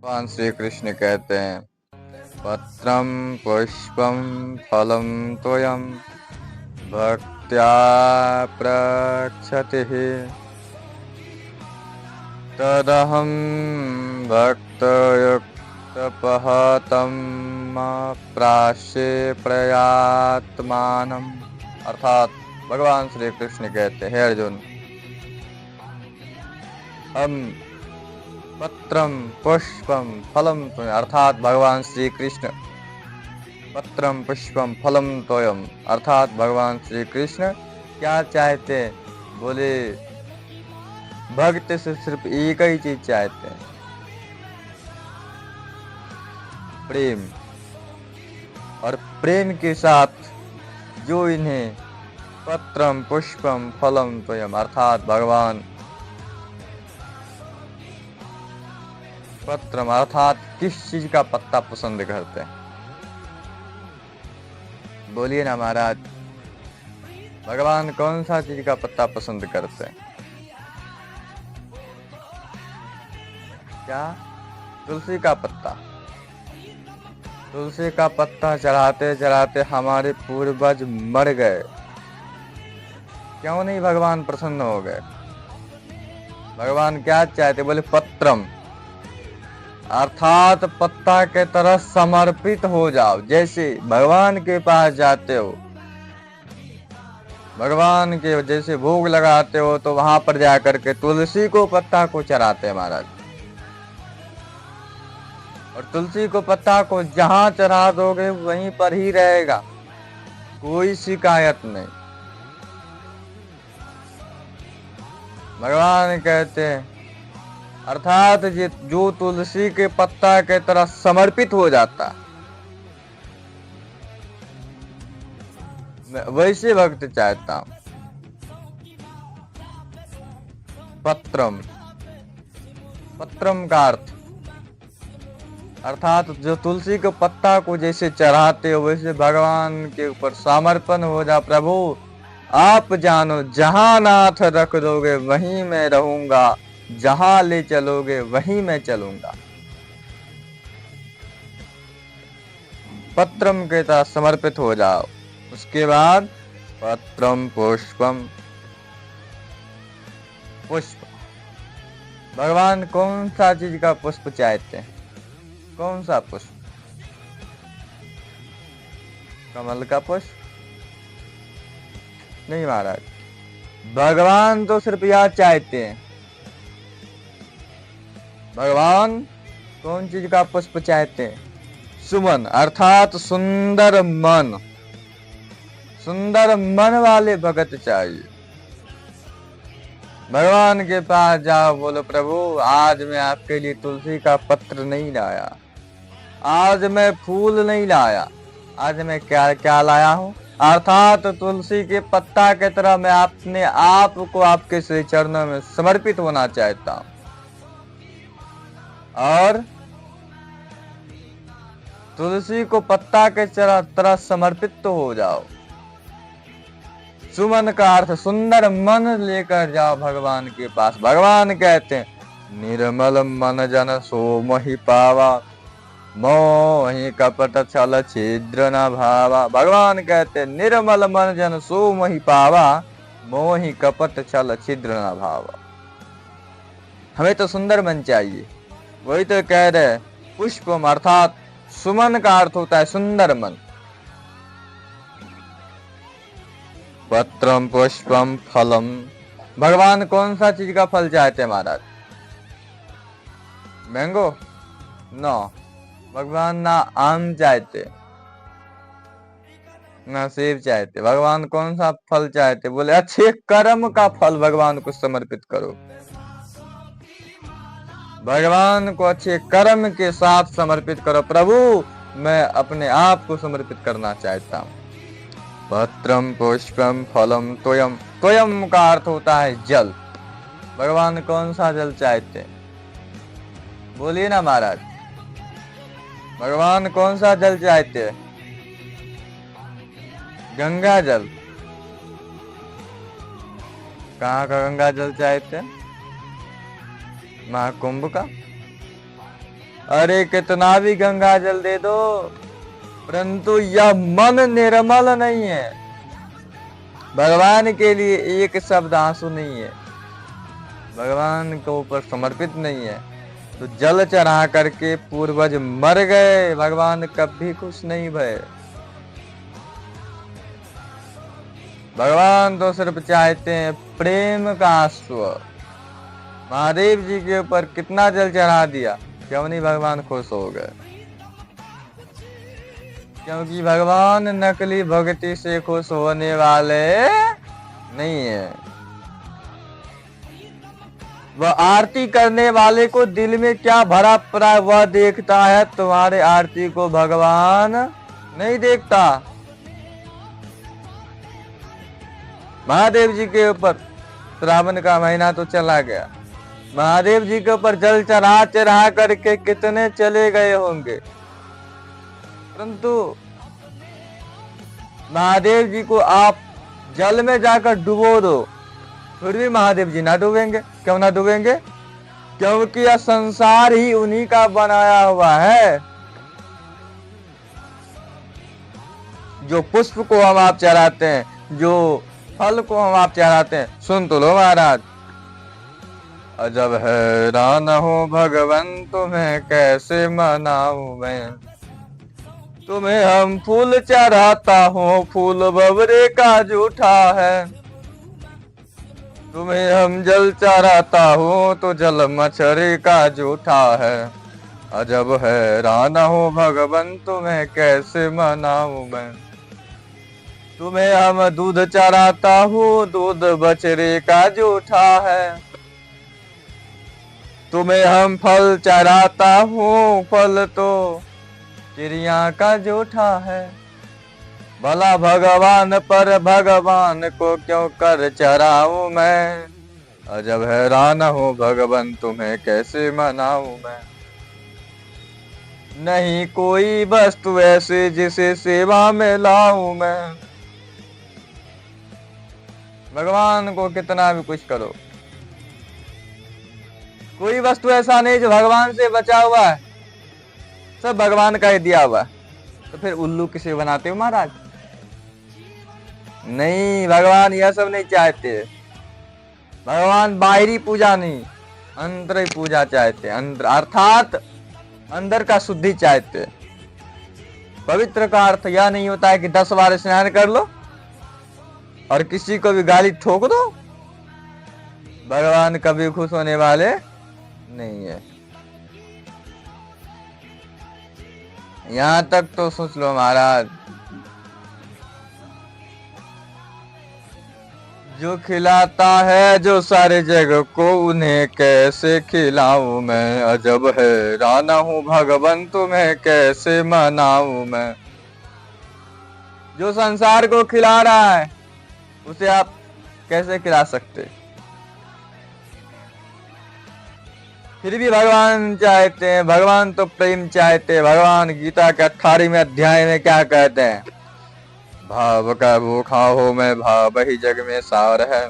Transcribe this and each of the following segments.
भगवान श्री कृष्ण कहते हैं, पत्रम पुष्पम फलम तोयम भक्त्या प्रक्षति तदहं भक्तयुक्तपहतं प्राश्ये प्रयात्मानम्। अर्थात भगवान श्री कृष्ण कहते हैं, हे अर्जुन, हम पत्रम पुष्पम फलम तोयम, अर्थात भगवान श्री कृष्ण पत्रम पुष्पम फलम तोयम, अर्थात भगवान श्री कृष्ण क्या चाहते? बोले भक्त से सिर्फ एक ही चीज चाहते हैं, प्रेम। और प्रेम के साथ जो इन्हें पत्रम पुष्पम फलम तोयम, अर्थात भगवान पत्रम अर्थात किस चीज का पत्ता पसंद करते हैं? बोलिए ना महाराज, भगवान कौन सा चीज का पत्ता पसंद करते हैं? क्या? तुलसी का पत्ता। तुलसी का पत्ता चढ़ाते चढ़ाते हमारे पूर्वज मर गए, क्यों नहीं भगवान प्रसन्न हो गए? भगवान क्या चाहते? बोले पत्रम, अर्थात पत्ता के तरह समर्पित हो जाओ। जैसे भगवान के पास जाते हो, भगवान के जैसे भोग लगाते हो, तो वहां पर जाकर के तुलसी को पत्ता को चढ़ाते हैं महाराज। और तुलसी को पत्ता को जहां चढ़ा दोगे वहीं पर ही रहेगा, कोई शिकायत नहीं। भगवान कहते हैं, अर्थात जो तुलसी के पत्ता के तरह समर्पित हो जाता, मैं वैसे भक्त चाहता हूं। पत्रम, पत्रम का अर्थ अर्थात जो तुलसी के पत्ता को जैसे चढ़ाते हो वैसे भगवान के ऊपर समर्पण हो जा। प्रभु आप जानो, जहां नाथ रख दोगे वहीं मैं रहूंगा, जहां ले चलोगे वहीं मैं चलूंगा। पत्रम के तरह समर्पित हो जाओ। उसके बाद पत्रम पुष्पम, पुष्प, भगवान कौन सा चीज का पुष्प चाहते हैं? कौन सा पुष्प? कमल का पुष्प नहीं महाराज, भगवान तो सिर्फ यह चाहते हैं। भगवान कौन चीज का पुष्प चाहते हैं? सुमन, अर्थात सुंदर मन। सुंदर मन वाले भगत चाहिए। भगवान के पास जाओ, बोलो प्रभु आज मैं आपके लिए तुलसी का पत्र नहीं लाया, आज मैं फूल नहीं लाया, आज मैं क्या क्या लाया हूँ? अर्थात तुलसी के पत्ता के तरह मैं अपने आप को आपके श्री चरणों में समर्पित होना चाहता हूँ। और तुलसी को पत्ता के तरह समर्पित तो हो जाओ। सुमन का अर्थ सुंदर मन लेकर जाओ भगवान के पास। भगवान कहते हैं, निर्मल मन जन सो मोहि पावा, मोहि कपट छल छिद्र न भावा। भगवान कहते हैं, निर्मल मन जन सो मोहि पावा, मोहि कपट छल छिद्र न भावा। हमें तो सुंदर मन चाहिए, वही तो कह रहे पुष्पम, अर्थात सुमन का अर्थ होता है सुंदर मन। पत्रम पुष्पम फलम, भगवान कौन सा चीज का फल चाहते हैं महाराज? मैंगो? नो, भगवान ना आम चाहते ना सेब चाहते। भगवान कौन सा फल चाहते? बोले अच्छे कर्म का फल भगवान को समर्पित करो। भगवान को अच्छे कर्म के साथ समर्पित करो। प्रभु मैं अपने आप को समर्पित करना चाहता हूँ। पत्रम पुष्पम फलम तोयम, तोयम का अर्थ होता है जल। भगवान कौन सा जल चाहते? बोलिए ना महाराज, भगवान कौन सा जल चाहते? गंगा जल। कहाँ का गंगा जल चाहते? महाकुंभ का। अरे कितना भी गंगा जल दे दो, परंतु यह मन निर्मल नहीं है। भगवान के लिए एक शब्द आंसू नहीं है, भगवान के ऊपर समर्पित नहीं है। तो जल चढ़ा करके पूर्वज मर गए, भगवान कभी खुश नहीं भये। भगवान तो सिर्फ चाहते हैं प्रेम का आंसू। महादेव जी के ऊपर कितना जल चढ़ा दिया, क्यों नहीं भगवान खुश हो गए? क्योंकि भगवान नकली भक्ति से खुश होने वाले नहीं है। वह आरती करने वाले को दिल में क्या भरा पड़ा वह देखता है, तुम्हारे आरती को भगवान नहीं देखता। महादेव जी के ऊपर श्रावण का महीना तो चला गया, महादेव जी के ऊपर जल चढ़ा चढ़ा करके कितने चले गए होंगे, परंतु महादेव जी को आप जल में जाकर डुबो दो, फिर भी महादेव जी ना डूबेंगे। क्यों ना डूबेंगे? क्योंकि यह संसार ही उन्हीं का बनाया हुआ है। जो पुष्प को हम आप चढ़ाते हैं, जो फल को हम आप चढ़ाते हैं, सुन तो लो महाराज। अजब हैरान हो भगवन तुम्हें कैसे मनाऊं मैं, तुम्हें हम फूल चढ़ाता हूँ, फूल बबरे का जूठा है। तुम्हें हम जल चढ़ाता हूँ तो जल मछली का जूठा है। अजब हैरान हो भगवन तुम्हें कैसे मनाऊं मैं, तुम्हें हम दूध चढ़ाता हूँ, दूध बछड़े का जूठा है। तुम्हें हम फल चढ़ाता हूँ, फल तो चिड़िया का जूठा है। भला भगवान पर भगवान को क्यों कर चढ़ाऊं मैं, अजब हैरान हूँ भगवान तुम्हें कैसे मनाऊं मैं। नहीं कोई वस्तु ऐसे जिसे सेवा में लाऊं मैं। भगवान को कितना भी कुछ करो, कोई वस्तु ऐसा नहीं जो भगवान से बचा हुआ है, सब भगवान का ही दिया हुआ है। तो फिर उल्लू किसे बनाते हो महाराज? नहीं, भगवान यह सब नहीं चाहते। भगवान बाहरी पूजा नहीं, अंदर पूजा चाहते, अंदर अर्थात अंदर का शुद्धि चाहते। पवित्र का अर्थ यह नहीं होता है कि 10 बार स्नान कर लो और किसी को भी गाली ठोक दो। भगवान कभी खुश होने वाले नहीं है। यहां तक तो सोच लो महाराज, जो खिलाता है जो सारे जग को, उन्हें कैसे खिलाऊं मैं। अजब हैरान हूँ भगवन तुम्हें कैसे मनाऊं मैं। जो संसार को खिला रहा है उसे आप कैसे खिला सकते? फिर भी भगवान चाहते हैं, भगवान तो प्रेम चाहते हैं। भगवान गीता के 18वें अध्याय में क्या कहते हैं? भाव का भूखा हो मैं, भाव ही जग में सार है।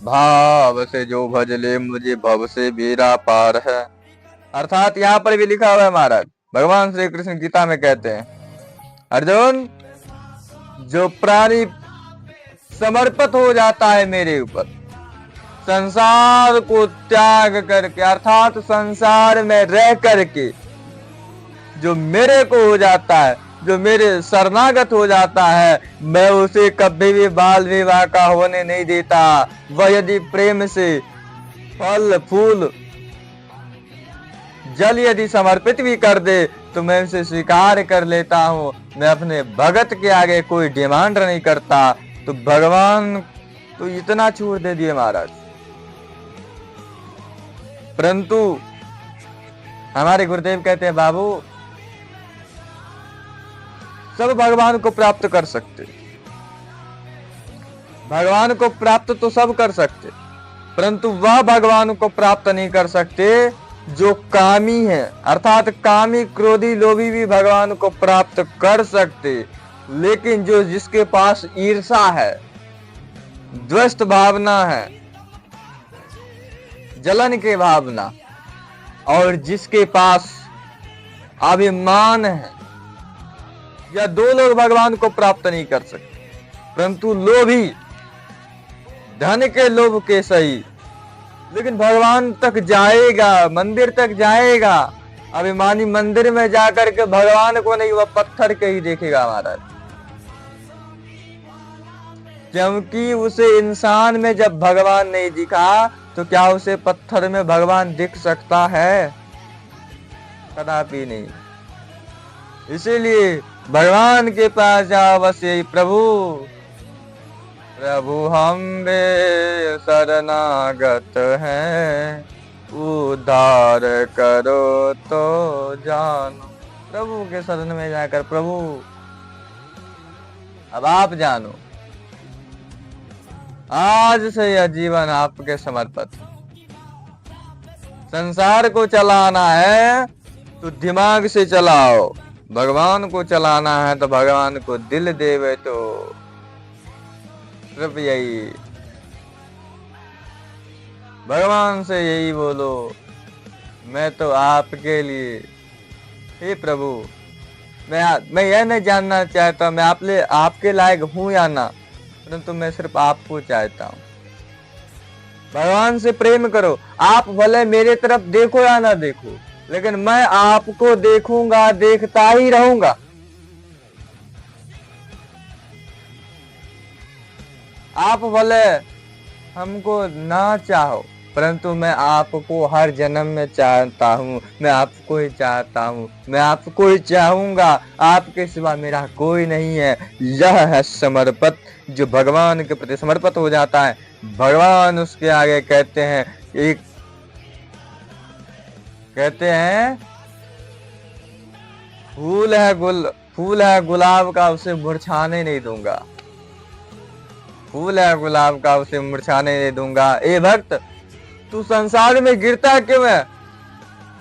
भाव से जो भज ले मुझे, भव से बेड़ा पार है। अर्थात यहाँ पर भी लिखा हुआ है महाराज, भगवान श्री कृष्ण गीता में कहते हैं, अर्जुन जो प्राणी समर्पित हो जाता है मेरे ऊपर, संसार को त्याग करके, अर्थात संसार में रह करके जो मेरे को हो जाता है, जो मेरे शरणागत हो जाता है, मैं उसे कभी भी बाल विवाह का होने नहीं देता। वह यदि प्रेम से फल फूल जल यदि समर्पित भी कर दे तो मैं उसे स्वीकार कर लेता हूँ। मैं अपने भगत के आगे कोई डिमांड नहीं करता। तो भगवान तो इतना छूट दे दिए महाराज, परंतु हमारे गुरुदेव कहते हैं बाबू सब भगवान को प्राप्त कर सकते, भगवान को प्राप्त तो सब कर सकते, परंतु वह भगवान को प्राप्त नहीं कर सकते जो कामी है। अर्थात कामी क्रोधी लोभी भी भगवान को प्राप्त कर सकते, लेकिन जो जिसके पास ईर्षा है, द्वेष भावना है, जलन के भावना, और जिसके पास अभिमान है, या दो लोग भगवान को प्राप्त नहीं कर सकते, परंतु लोभी, धन के लोभ के सही, लेकिन भगवान तक जाएगा, मंदिर तक जाएगा। अभिमानी मंदिर में जाकर के भगवान को नहीं, वह पत्थर के ही देखेगा महाराज, क्योंकि उसे इंसान में जब भगवान नहीं दिखा तो क्या उसे पत्थर में भगवान दिख सकता है? कदापि नहीं। इसीलिए भगवान के पास जाओ बस यही, प्रभु प्रभु हम बे शरणागत हैं, उद्धार करो तो जानो। प्रभु के शरण में जाकर, प्रभु अब आप जानो, आज से यह जीवन आपके समर्पित। संसार को चलाना है तो दिमाग से चलाओ, भगवान को चलाना है तो भगवान को दिल देवे। तो सिर्फ यही, भगवान से यही बोलो, मैं तो आपके लिए, हे प्रभु, मैं यह नहीं जानना चाहता मैं आपके लायक हूं या ना, परंतु मैं सिर्फ आपको चाहता हूं। भगवान से प्रेम करो, आप भले मेरे तरफ देखो या ना देखो, लेकिन मैं आपको देखूंगा, देखता ही रहूंगा। आप भले हमको ना चाहो, परंतु मैं आपको हर जन्म में चाहता हूँ, मैं आपको ही चाहता हूँ, मैं आपको ही चाहूंगा, आपके सिवा मेरा कोई नहीं है। यह है समर्पित, जो भगवान के प्रति समर्पित हो जाता है। भगवान उसके आगे कहते हैं फूल है गुलाब का, उसे मुरझाने नहीं दूंगा। फूल है गुलाब का, उसे मुरझाने नहीं दूंगा। ए भक्त, तू संसार में गिरता क्यों है?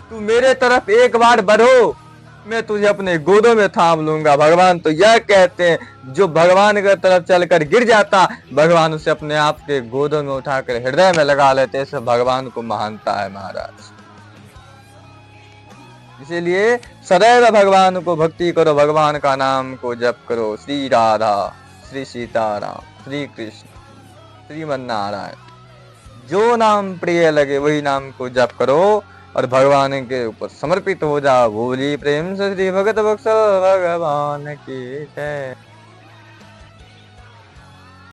तू मेरे तरफ एक बार बढ़ो, मैं तुझे अपने गोदों में थाम लूंगा। भगवान तो यह कहते हैं, जो भगवान की तरफ चलकर गिर जाता, भगवान उसे अपने आप के गोदों में उठाकर हृदय में लगा लेते। ऐसे भगवान को महानता है महाराज। इसीलिए सदैव भगवान को भक्ति करो, भगवान का नाम को जप करो। श्री राधा, श्री सीताराम, श्री कृष्ण, श्रीमन नारायण, जो नाम प्रिय लगे वही नाम को जप करो और भगवान के ऊपर समर्पित हो जाओ। बोली प्रेम से श्री भगत वत्सल भगवान की जय।